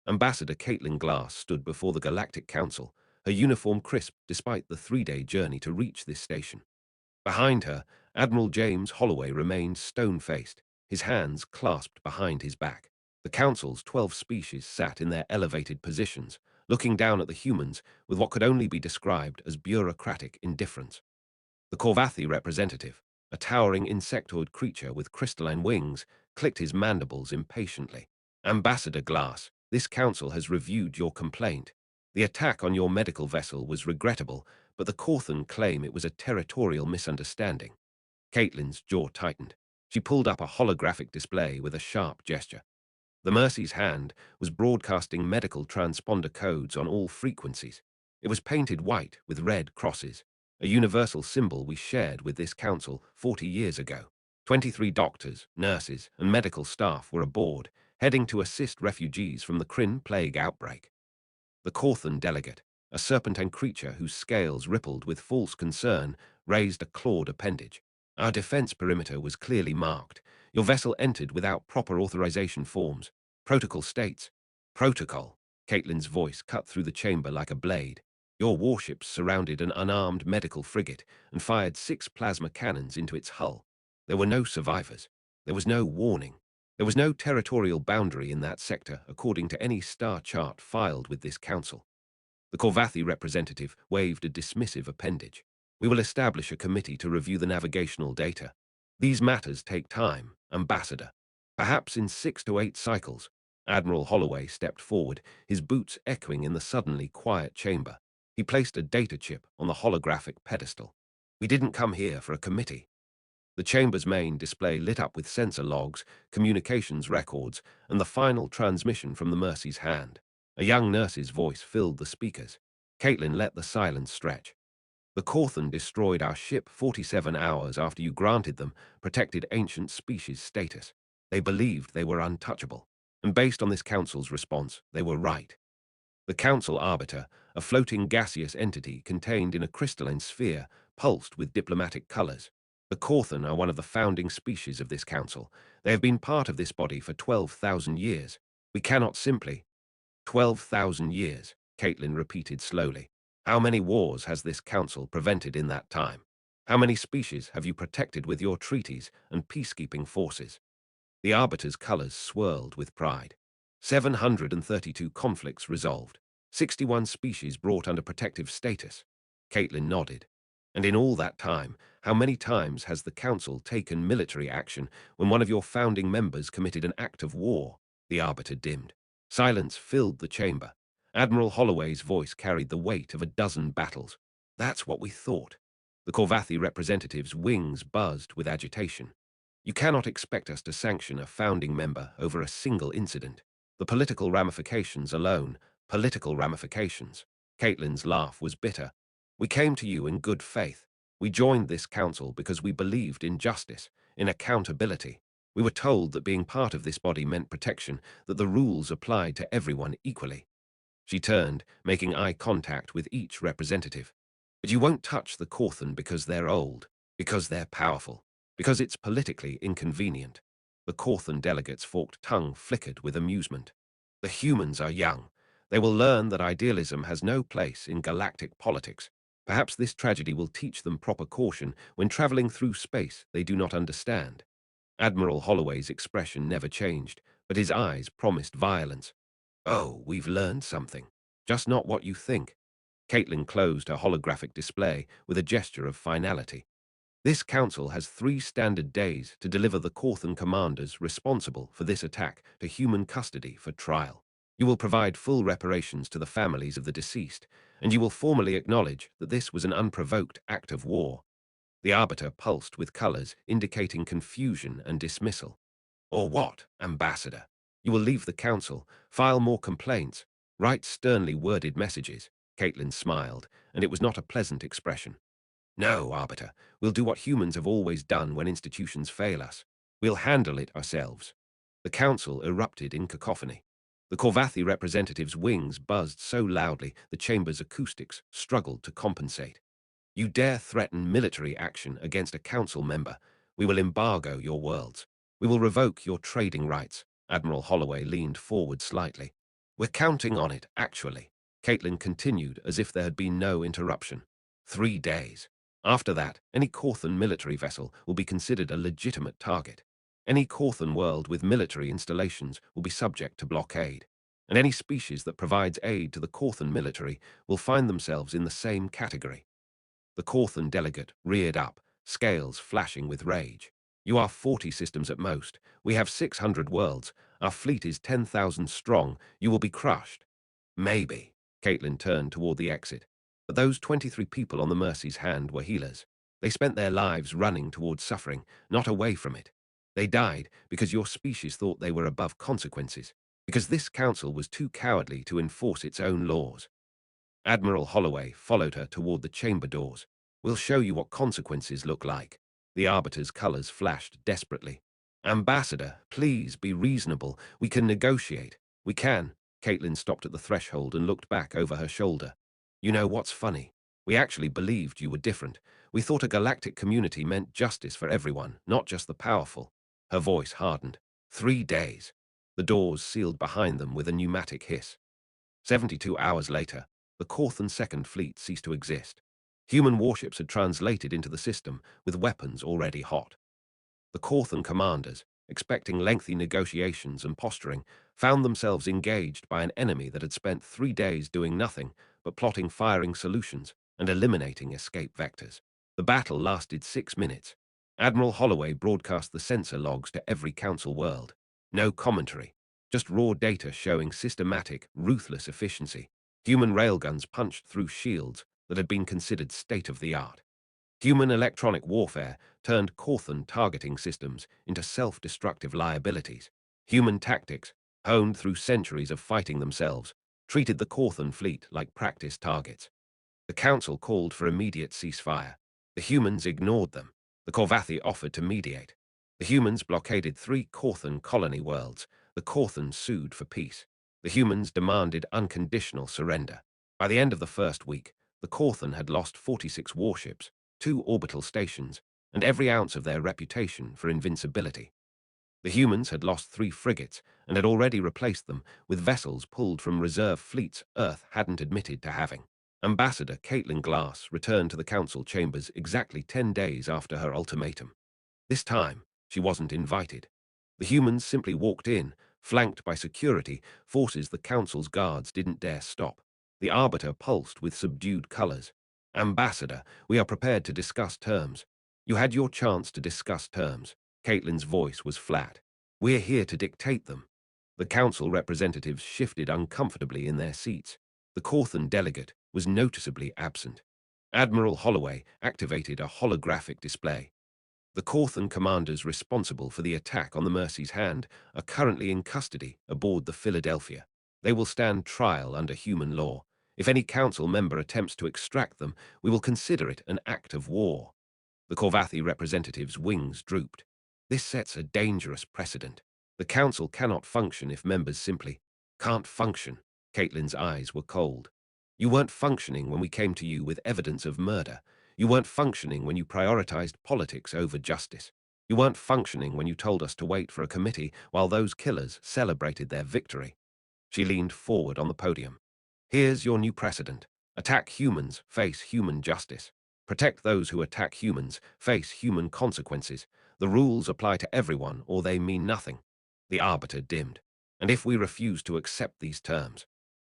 Ambassador Caitlin Glass stood before the Galactic Council, her uniform crisp despite the three-day journey to reach this station. Behind her, Admiral James Holloway remained stone-faced, his hands clasped behind his back. The Council's 12 species sat in their elevated positions, looking down at the humans with what could only be described as bureaucratic indifference. The Corvathi representative, a towering insectoid creature with crystalline wings, clicked his mandibles impatiently. Ambassador Glass, this council has reviewed your complaint. The attack on your medical vessel was regrettable, but the Corthan claim it was a territorial misunderstanding. Caitlin's jaw tightened. She pulled up a holographic display with a sharp gesture. The Mercy's hand was broadcasting medical transponder codes on all frequencies. It was painted white with red crosses, a universal symbol we shared with this council 40 years ago. 23 doctors, nurses, and medical staff were aboard, heading to assist refugees from the Kryn plague outbreak. The Corthan delegate, a serpentine creature whose scales rippled with false concern, raised a clawed appendage. Our defense perimeter was clearly marked. Your vessel entered without proper authorization forms. Protocol states. Protocol. Caitlin's voice cut through the chamber like a blade. Your warships surrounded an unarmed medical frigate and fired 6 plasma cannons into its hull. There were no survivors. There was no warning. There was no territorial boundary in that sector, according to any star chart filed with this council. The Corvathi representative waved a dismissive appendage. We will establish a committee to review the navigational data. These matters take time, Ambassador. Perhaps in 6 to 8 cycles. Admiral Holloway stepped forward, his boots echoing in the suddenly quiet chamber. He placed a data chip on the holographic pedestal. We didn't come here for a committee. The chamber's main display lit up with sensor logs, communications records, and the final transmission from the Mercy's hand. A young nurse's voice filled the speakers. Caitlin let the silence stretch. The Corthan destroyed our ship 47 hours after you granted them protected ancient species status. They believed they were untouchable, and based on this council's response, they were right. The Council Arbiter, a floating gaseous entity contained in a crystalline sphere, pulsed with diplomatic colors. The Corthan are one of the founding species of this council. They have been part of this body for 12,000 years. We cannot simply... 12,000 years, Caitlin repeated slowly. How many wars has this council prevented in that time? How many species have you protected with your treaties and peacekeeping forces? The Arbiter's colors swirled with pride. 732 conflicts resolved. 61 species brought under protective status. Caitlin nodded. And in all that time, how many times has the Council taken military action when one of your founding members committed an act of war? The Arbiter dimmed. Silence filled the chamber. Admiral Holloway's voice carried the weight of a dozen battles. That's what we thought. The Corvathi representative's wings buzzed with agitation. You cannot expect us to sanction a founding member over a single incident. The political ramifications alone, political ramifications. Caitlin's laugh was bitter. We came to you in good faith. We joined this council because we believed in justice, in accountability. We were told that being part of this body meant protection, that the rules applied to everyone equally. She turned, making eye contact with each representative. But you won't touch the Corthan because they're old, because they're powerful, because it's politically inconvenient. The Corthan delegate's forked tongue flickered with amusement. The humans are young. They will learn that idealism has no place in galactic politics. Perhaps this tragedy will teach them proper caution when traveling through space they do not understand. Admiral Holloway's expression never changed, but his eyes promised violence. Oh, we've learned something. Just not what you think. Caitlin closed her holographic display with a gesture of finality. This council has 3 standard days to deliver the Corthan commanders responsible for this attack to human custody for trial. You will provide full reparations to the families of the deceased, and you will formally acknowledge that this was an unprovoked act of war. The Arbiter pulsed with colors indicating confusion and dismissal. Or what, Ambassador? You will leave the council, file more complaints, write sternly worded messages. Caitlin smiled, and it was not a pleasant expression. No, Arbiter, we'll do what humans have always done when institutions fail us. We'll handle it ourselves. The council erupted in cacophony. The Corvathi representative's wings buzzed so loudly the chamber's acoustics struggled to compensate. You dare threaten military action against a council member. We will embargo your worlds. We will revoke your trading rights. Admiral Holloway leaned forward slightly. We're counting on it, actually. Caitlin continued as if there had been no interruption. 3 days. After that, any Corthan military vessel will be considered a legitimate target. Any Corthan world with military installations will be subject to blockade. And any species that provides aid to the Corthan military will find themselves in the same category. The Corthan delegate reared up, scales flashing with rage. You are 40 systems at most. We have 600 worlds. Our fleet is 10,000 strong. You will be crushed. Maybe. Caitlin turned toward the exit. But those 23 people on the Mercy's hand were healers. They spent their lives running towards suffering, not away from it. They died because your species thought they were above consequences, because this council was too cowardly to enforce its own laws. Admiral Holloway followed her toward the chamber doors. We'll show you what consequences look like. The Arbiter's colors flashed desperately. Ambassador, please be reasonable. We can negotiate. We can. Caitlin stopped at the threshold and looked back over her shoulder. You know what's funny? We actually believed you were different. We thought a galactic community meant justice for everyone, not just the powerful. Her voice hardened. 3 days. The doors sealed behind them with a pneumatic hiss. 72 hours later, the Corthan Second Fleet ceased to exist. Human warships had translated into the system, with weapons already hot. The Corthan commanders, expecting lengthy negotiations and posturing, found themselves engaged by an enemy that had spent 3 days doing nothing but plotting firing solutions and eliminating escape vectors. The battle lasted 6 minutes. Admiral Holloway broadcast the sensor logs to every Council world. No commentary, just raw data showing systematic, ruthless efficiency. Human railguns punched through shields that had been considered state-of-the-art. Human electronic warfare turned Corthan targeting systems into self-destructive liabilities. Human tactics, honed through centuries of fighting themselves, treated the Corthan fleet like practice targets. The Council called for immediate ceasefire. The humans ignored them. The Corvathi offered to mediate. The humans blockaded 3 Corthan colony worlds. The Corthan sued for peace. The humans demanded unconditional surrender. By the end of the first week, the Corthan had lost 46 warships, 2 orbital stations, and every ounce of their reputation for invincibility. The humans had lost 3 frigates and had already replaced them with vessels pulled from reserve fleets Earth hadn't admitted to having. Ambassador Caitlin Glass returned to the council chambers exactly 10 days after her ultimatum. This time, she wasn't invited. The humans simply walked in, flanked by security forces the council's guards didn't dare stop. The Arbiter pulsed with subdued colors. Ambassador, we are prepared to discuss terms. You had your chance to discuss terms. Caitlin's voice was flat. We're here to dictate them. The council representatives shifted uncomfortably in their seats. The Corthan delegate was noticeably absent. Admiral Holloway activated a holographic display. The Corthan commanders responsible for the attack on the Mercy's Hand are currently in custody aboard the Philadelphia. They will stand trial under human law. If any council member attempts to extract them, we will consider it an act of war. The Corvathi representative's wings drooped. This sets a dangerous precedent. The council cannot function if members simply can't function. Caitlin's eyes were cold. You weren't functioning when we came to you with evidence of murder. You weren't functioning when you prioritized politics over justice. You weren't functioning when you told us to wait for a committee while those killers celebrated their victory. She leaned forward on the podium. Here's your new precedent. Attack humans, face human justice. Protect those who attack humans, face human consequences. The rules apply to everyone or they mean nothing. The Arbiter dimmed. And if we refuse to accept these terms,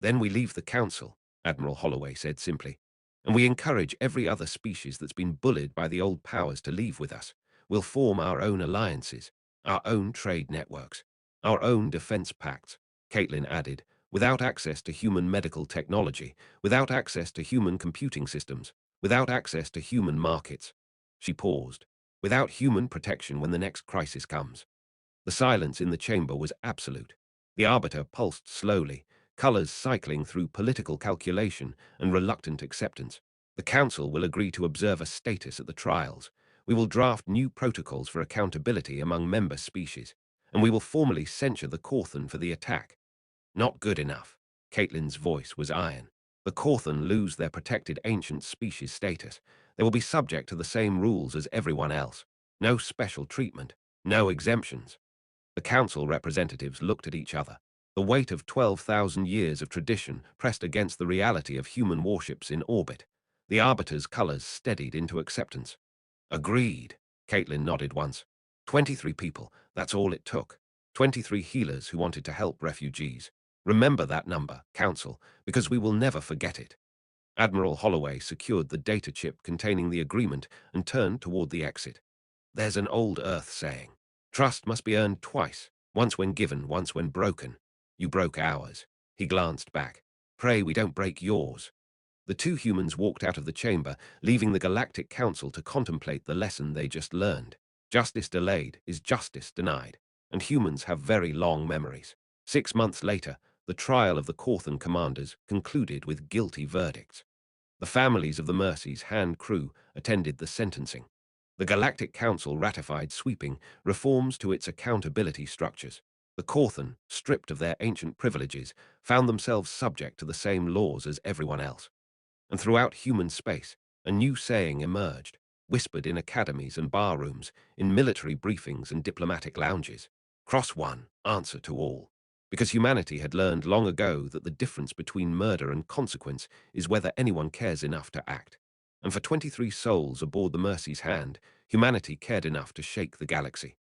then we leave the Council, Admiral Holloway said simply. And we encourage every other species that's been bullied by the old powers to leave with us. We'll form our own alliances, our own trade networks, our own defense pacts, Caitlin added, without access to human medical technology, without access to human computing systems, without access to human markets. She paused. Without human protection when the next crisis comes. The silence in the chamber was absolute. The Arbiter pulsed slowly, colors cycling through political calculation and reluctant acceptance. The Council will agree to observe a status at the trials. We will draft new protocols for accountability among member species, and we will formally censure the Corthan for the attack. Not good enough. Caitlin's voice was iron. The Corthan lose their protected ancient species status. They will be subject to the same rules as everyone else. No special treatment, no exemptions. The council representatives looked at each other. The weight of 12,000 years of tradition pressed against the reality of human warships in orbit. The Arbiter's colors steadied into acceptance. Agreed, Caitlin nodded once. 23 people, that's all it took. 23 healers who wanted to help refugees. Remember that number, Council, because we will never forget it. Admiral Holloway secured the data chip containing the agreement and turned toward the exit. There's an old Earth saying, trust must be earned twice, once when given, once when broken. You broke ours. He glanced back. Pray we don't break yours. The two humans walked out of the chamber, leaving the Galactic Council to contemplate the lesson they just learned. Justice delayed is justice denied, and humans have very long memories. 6 months later, the trial of the Corthan commanders concluded with guilty verdicts. The families of the Mercy's hand crew attended the sentencing. The Galactic Council ratified sweeping reforms to its accountability structures. The Corthan, stripped of their ancient privileges, found themselves subject to the same laws as everyone else. And throughout human space, a new saying emerged, whispered in academies and barrooms, in military briefings and diplomatic lounges. Cross one, answer to all. Because humanity had learned long ago that the difference between murder and consequence is whether anyone cares enough to act. And for 23 souls aboard the Mercy's hand, humanity cared enough to shake the galaxy.